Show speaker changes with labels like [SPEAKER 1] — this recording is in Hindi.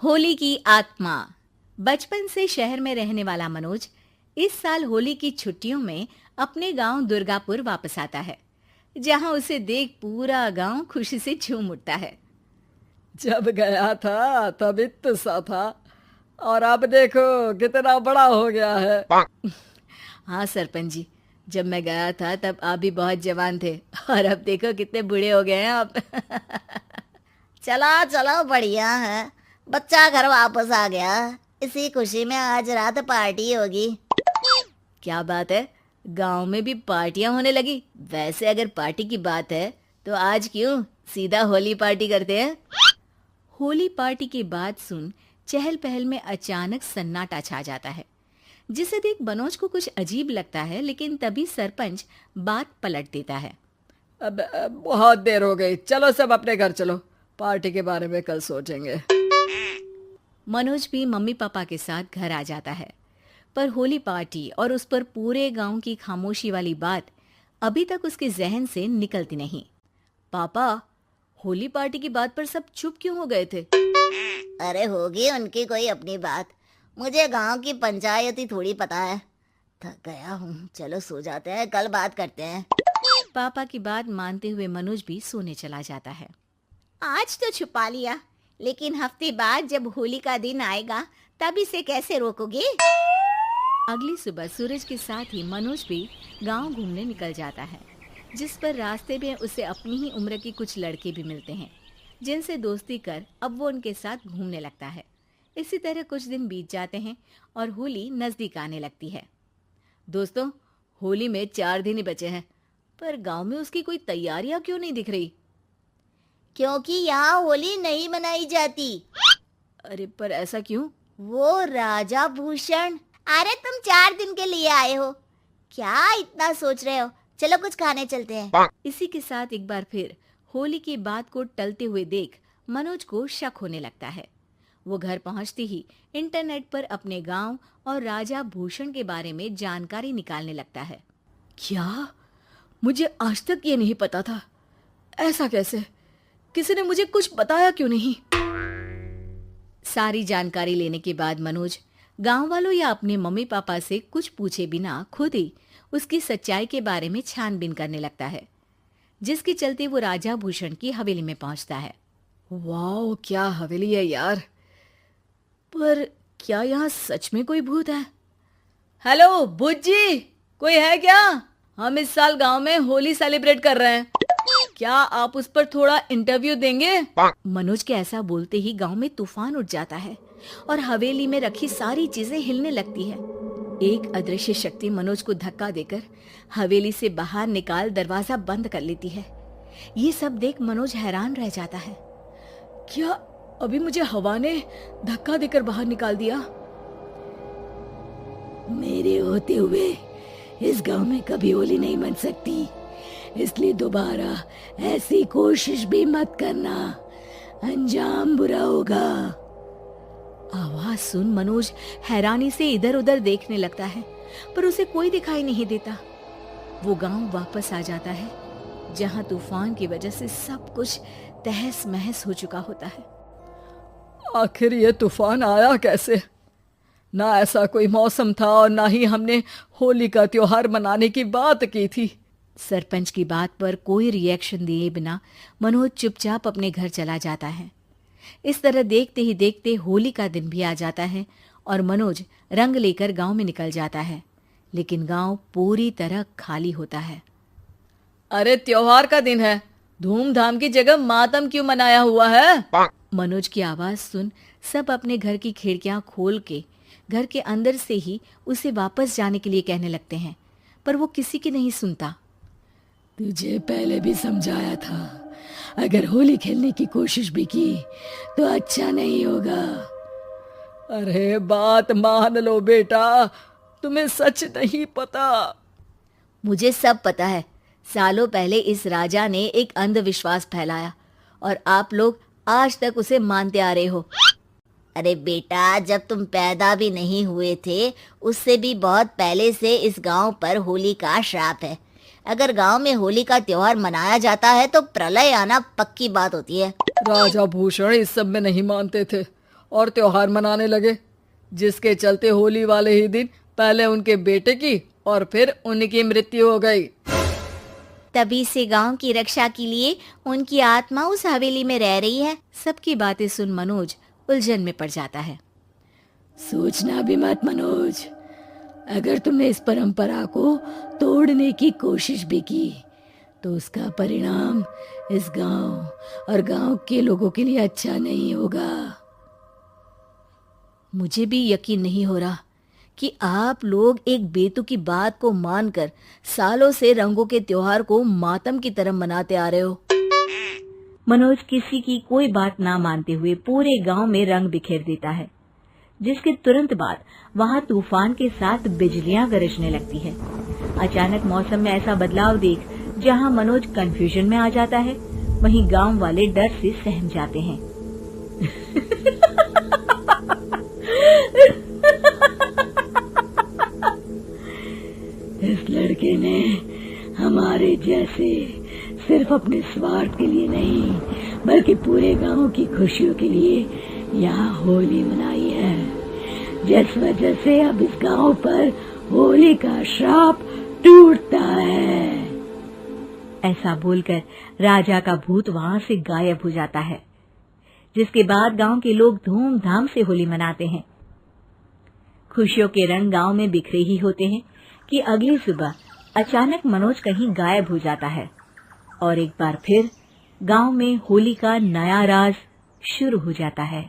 [SPEAKER 1] होली की आत्मा। बचपन से शहर में रहने वाला मनोज इस साल होली की छुट्टियों में अपने गांव दुर्गापुर वापस आता है, जहां उसे देख पूरा गांव खुशी से झूम उठता है।
[SPEAKER 2] जब गया था तब इतना सा था और अब देखो कितना बड़ा हो गया है।
[SPEAKER 1] हाँ सरपंच जी, जब मैं गया था तब आप भी बहुत जवान थे और अब देखो कितने बूढ़े हो गए हैं आप।
[SPEAKER 3] चलो चलो, बढ़िया है। बच्चा घर वापस आ गया। इसी खुशी में आज रात पार्टी होगी।
[SPEAKER 1] क्या बात है, गांव में भी पार्टियां होने लगी। वैसे अगर पार्टी की बात है तो आज क्यों सीधा होली पार्टी करते हैं। होली पार्टी की बात सुन चहल पहल में अचानक सन्नाटा छा जाता है, जिसे देख मनोज को कुछ अजीब लगता है, लेकिन तभी सरपंच बात पलट देता है।
[SPEAKER 2] अब बहुत देर हो गई, चलो सब अपने घर चलो, पार्टी के बारे में कल सोचेंगे।
[SPEAKER 1] मनोज भी मम्मी पापा के साथ घर आ जाता है, पर होली पार्टी और उस पर पूरे गांव की खामोशी वाली बात अभी तक उसके जहन से निकलती नहीं। पापा, होली पार्टी की बात पर सब चुप क्यों हो गए थे।
[SPEAKER 3] अरे होगी उनकी कोई अपनी बात। मुझे गांव की पंचायत ही थोड़ी पता है। थक गया हूँ, चलो सो जाते हैं, कल बात करते हैं।
[SPEAKER 1] पापा की बात मानते हुए मनोज भी सोने चला जाता है।
[SPEAKER 3] आज तो छुपा लिया, लेकिन हफ्ते बाद जब होली का दिन आएगा तब इसे कैसे रोकोगे।
[SPEAKER 1] अगली सुबह सूरज के साथ ही मनोज भी गांव घूमने निकल जाता है, जिस पर रास्ते में उसे अपनी ही उम्र के कुछ लड़के भी मिलते हैं, जिनसे दोस्ती कर अब वो उनके साथ घूमने लगता है। इसी तरह कुछ दिन बीत जाते हैं और होली नजदीक आने लगती है। दोस्तों, होली में 4 दिन ही बचे हैं, पर गांव में उसकी कोई तैयारियां क्यों नहीं दिख रही।
[SPEAKER 3] क्योंकि यहाँ होली नहीं मनाई जाती।
[SPEAKER 1] अरे पर ऐसा क्यों।
[SPEAKER 3] वो राजा भूषण। अरे तुम 4 दिन के लिए आए हो, क्या इतना सोच रहे हो। चलो कुछ खाने चलते हैं।
[SPEAKER 1] इसी के साथ एक बार फिर होली की बात को टलते हुए देख मनोज को शक होने लगता है। वो घर पहुंचते ही इंटरनेट पर अपने गांव और राजा भूषण के बारे में जानकारी निकालने लगता है।
[SPEAKER 2] क्या? मुझे आज तक ये नहीं पता था। ऐसा कैसे? किसी ने मुझे कुछ बताया क्यों नहीं?
[SPEAKER 1] सारी जानकारी लेने के बाद मनोज गांव वालों या अपने मम्मी पापा से कुछ पूछे बिना खुद ही उसकी सच्चाई के बारे में छानबीन करने लगता है, जिसके चलते वो राजा भूषण की हवेली में पहुंचता है।
[SPEAKER 2] वाह, क्या हवेली है यार। पर क्या यहाँ सच में कोई भूत है? हेलो भूत जी, कोई है क्या? हम इस साल गांव में होली सेलिब्रेट कर रहे हैं, क्या आप उस पर थोड़ा इंटरव्यू देंगे?
[SPEAKER 1] मनोज के ऐसा बोलते ही गांव में तूफान उठ जाता है और हवेली में रखी सारी चीजें हिलने लगती है। एक अदृश्य शक्ति मनोज को धक्का देकर हवेली से बाहर निकाल दरवाजा बंद कर लेती है। ये सब देख मनोज हैरान रह जाता है।
[SPEAKER 2] क्या अभी मुझे हवा ने धक्का देकर बाहर निकाल दिया?
[SPEAKER 4] मेरे होते हुए इस गांव में कभी होली नहीं मन सकती, इसलिए दोबारा ऐसी कोशिश भी मत करना, अंजाम बुरा होगा।
[SPEAKER 1] आवाज सुन मनोज हैरानी से इधर उधर देखने लगता है, पर उसे कोई दिखाई नहीं देता। वो गांव वापस आ जाता है, जहां तूफान की वजह से सब कुछ तहस महस हो चुका होता है।
[SPEAKER 2] आखिर ये तूफान आया कैसे? ना ऐसा कोई मौसम था और ना ही हमने होली का त्योहार मनाने की बात की थी।
[SPEAKER 1] सरपंच की बात पर कोई रिएक्शन दिए बिना मनोज चुपचाप अपने घर चला जाता है। इस तरह देखते ही देखते होली का दिन भी आ जाता है और मनोज रंग लेकर गांव में निकल जाता है, लेकिन गांव पूरी तरह खाली होता है।
[SPEAKER 2] अरे त्योहार का दिन है, धूमधाम की जगह मातम क्यों मनाया हुआ है?
[SPEAKER 1] मनोज की आवाज सुन सब अपने घर की खिड़कियां खोल के घर के अंदर से ही उसे वापस जाने के लिए कहने लगते हैं, पर वो किसी की नहीं सुनता।
[SPEAKER 4] तुझे पहले भी समझाया था, अगर होली खेलने की कोशिश भी की तो अच्छा नहीं होगा।
[SPEAKER 2] अरे बात मान लो बेटा, तुम्हें सच नहीं पता।
[SPEAKER 1] मुझे सब पता है। सालों पहले इस राजा ने एक अंधविश्वास फैलाया और आप लोग आज तक उसे मानते आ रहे हो।
[SPEAKER 3] अरे बेटा, जब तुम पैदा भी नहीं हुए थे उससे भी बहुत पहले से इस गांव पर होली का श्राप है। अगर गांव में होली का त्योहार मनाया जाता है तो प्रलय आना पक्की बात होती है।
[SPEAKER 2] राजा भूषण इस सब में नहीं मानते थे और त्योहार मनाने लगे, जिसके चलते होली वाले ही दिन पहले उनके बेटे की और फिर उनकी मृत्यु हो गई।
[SPEAKER 3] तभी से गांव की रक्षा के लिए उनकी आत्मा उस हवेली में रह रही है।
[SPEAKER 1] सबकी बातें सुन मनोज उलझन में पड़ जाता है।
[SPEAKER 4] सोचना भी मत मनोज, अगर तुमने इस परंपरा को तोड़ने की कोशिश भी की तो उसका परिणाम इस गांव और गांव के लोगों के लिए अच्छा नहीं होगा।
[SPEAKER 1] मुझे भी यकीन नहीं हो रहा कि आप लोग एक बेतुकी बात को मानकर सालों से रंगों के त्योहार को मातम की तरह मनाते आ रहे हो। मनोज किसी की कोई बात ना मानते हुए पूरे गांव में रंग बिखेर देता है, जिसके तुरंत बाद वहां तूफान के साथ बिजलियां गरजने लगती है। अचानक मौसम में ऐसा बदलाव देख जहां मनोज कंफ्यूजन में आ जाता है, वहीं गांव वाले डर से सहम जाते हैं।
[SPEAKER 4] इस लड़के ने हमारे जैसे सिर्फ अपने स्वार्थ के लिए नहीं बल्कि पूरे गांव की खुशियों के लिए यहाँ होली मनाई है, जिस वजह से अब इस गांव पर होली का श्राप टूटता है।
[SPEAKER 1] ऐसा बोलकर राजा का भूत वहां से गायब हो जाता है, जिसके बाद गांव के लोग धूमधाम से होली मनाते हैं। खुशियों के रंग गांव में बिखरे ही होते हैं कि अगली सुबह अचानक मनोज कहीं गायब हो जाता है और एक बार फिर गांव में होली का नया राज शुरू हो जाता है।